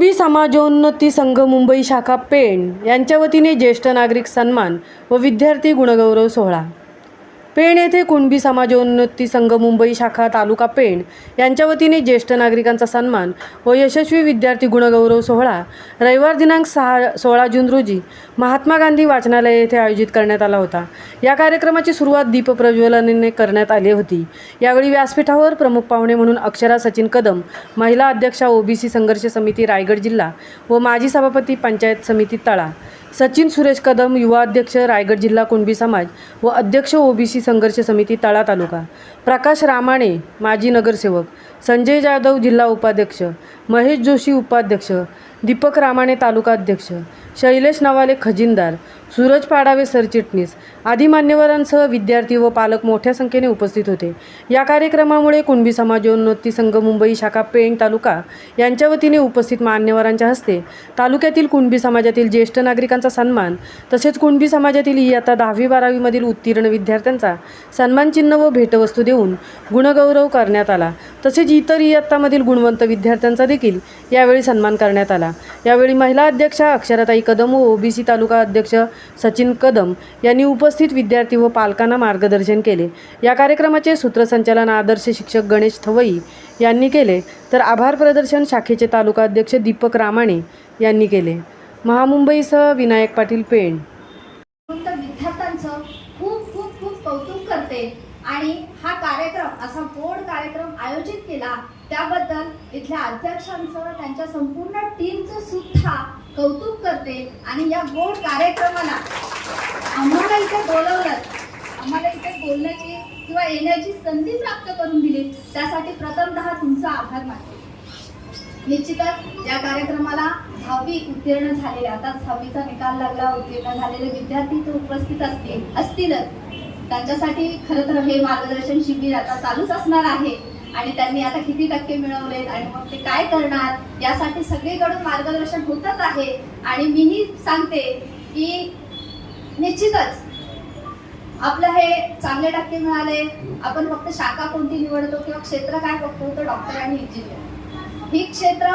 कुणबी समाजोन्नती संघ मुंबई शाखा पेण यांच्या वतीने ज्येष्ठ नागरिक सन्मान व विद्यार्थी गुणगौरव सोहळा। पेण येथे कुणबी समाजोन्नती संघ मुंबई शाखा तालुका पेण यांच्या वतीने ज्येष्ठ नागरिकांचा सन्मान व यशस्वी विद्यार्थी गुणगौरव सोहळा रविवार दिनांक 16 जून रोजी महात्मा गांधी वाचनालय येथे आयोजित करण्यात आला होता। या कार्यक्रमाची सुरुवात दीपप्रज्वलनाने करण्यात आली होती। यावेळी व्यासपीठावर प्रमुख पाहुणे म्हणून अक्षरा सचिन कदम, महिला अध्यक्षा ओबीसी संघर्ष समिती रायगड जिल्हा व माजी सभापती पंचायत समिती तळा, सचिन सुरेश कदम, युवा अध्यक्ष रायगड जिल्हा कुणबी समाज व अध्यक्ष ओबीसी संघर्ष समिती तळा तालुका, प्रकाश रामाणे माजी नगरसेवक, संजय जाधव जिल्हा उपाध्यक्ष, महेश जोशी उपाध्यक्ष, दीपक रामाणे तालुका अध्यक्ष, शैलेश नवाले खजिनदार, सूरज पाडावे सरचिटणीस आदी मान्यवरांसह विद्यार्थी व पालक मोठ्या संख्येने उपस्थित होते। या कार्यक्रमामुळे कुणबी समाजोन्नती संघ मुंबई शाखा पेण तालुका यांच्या वतीने उपस्थित मान्यवरांच्या हस्ते तालुक्यातील कुणबी समाजातील ज्येष्ठ नागरिकांचा सन्मान तसेच कुणबी समाजातील इयत्ता 10वी-12वी मधील उत्तीर्ण विद्यार्थ्यांचा सन्मानचिन्ह व भेटवस्तू देऊन गुणगौरव करण्यात आला। तसेच इतर इयत्तामधील गुणवंत विद्यार्थ्यांचा देखील यावेळी सन्मान करण्यात आला। यावेळी महिला अध्यक्षा अक्षराताई कदम व ओबीसी तालुका अध्यक्ष सचिन कदम यांनी उपस्थित विद्यार्थी व पालकांना मार्गदर्शन केले। या कार्यक्रमाचे सूत्रसंचालन आदर्श शिक्षक गणेश थवई यांनी केले, तर आभार प्रदर्शन शाखेचे तालुका अध्यक्ष दीपक रामाणे यांनी केले। महामुंबईसह विनायक पाटील, पेण। विद्यार्थ्यांचं खूप खूप खूप कौतुक करते आणि हा कार्यक्रम असा गोड कार्यक्रम आयोजित केला त्याबद्दल इथल्या अध्यक्षांचं, त्यांच्या संपूर्ण टीमचं सुद्धा कौतुक करते। आणि या गोड कार्यक्रमाला आम्हाला इथे बोलवलं, आम्हाला इथे बोलण्याची किंवा येण्याची संधी प्राप्त करून दिली, त्यासाठी प्रथमतः तुमचा आभार मानते। निश्चितच या कार्यक्रमाला 10वी उत्तीर्ण झालेले, आता 10वीचा निकाल लागला, उत्तीर्ण झालेले विद्यार्थी तो उपस्थित असतीलच। त्यांच्यासाठी खरं तर हे मार्गदर्शन शिबिर आता चालूच असणार आहे आणि त्यांनी आता किती टक्के मिळवलेत आणि मग ते काय करणार यासाठी सगळीकडून मार्गदर्शन होतच आहे। आणि मीही सांगते की निश्चितच आपलं हे चांगले टक्के मिळाले, आपण फक्त शाखा कोणती निवडतो किंवा क्षेत्र काय बघतो, तर डॉक्टर आणि इंजिनियर ही क्षेत्र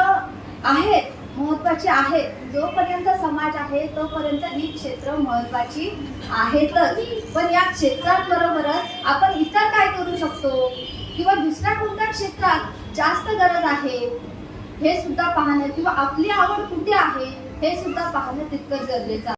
आहेत, महत्त्वाची आहेत। जोपर्यंत समाज आहे तोपर्यंत ही क्षेत्र महत्त्वाची आहेतच, पण या क्षेत्रांबरोबरच आपण इतर काय करू शकतो किंवा दुसऱ्या कोणत्या क्षेत्रात जास्त गरज आहे हे सुद्धा पाहणं किंवा आपली आवड कुठे आहे हे सुद्धा पाहणं तितकंच गरजेचं आहे।